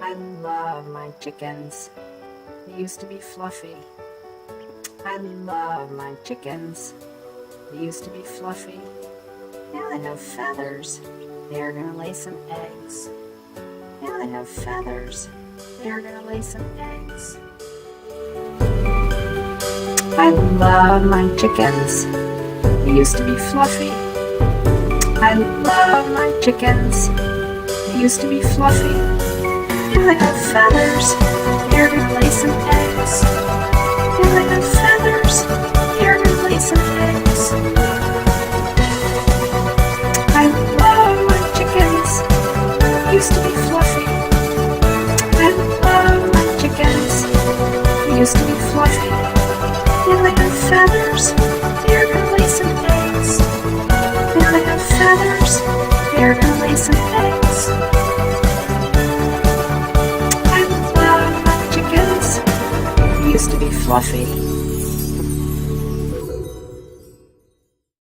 I love my chickens. They used to be fluffy. I love my chickens. They used to be fluffy. Now they have feathers. They're gonna lay some eggs. Now they have feathers. They're gonna lay some eggs. I love my chickens. They used to be fluffy. I love my chickens. They used to be fluffy. Now they have feathers. They're gonna lay some eggs. Now they have feathers. They're gonna lay some eggs. I love my chickens. They used to be fluffy. I love my chickens. They used to be fluffy. Now they have feathers. They're gonna lay some eggs. Now they have feathers. They're gonna lay some eggs. I love my chickens. They used to be fluffy.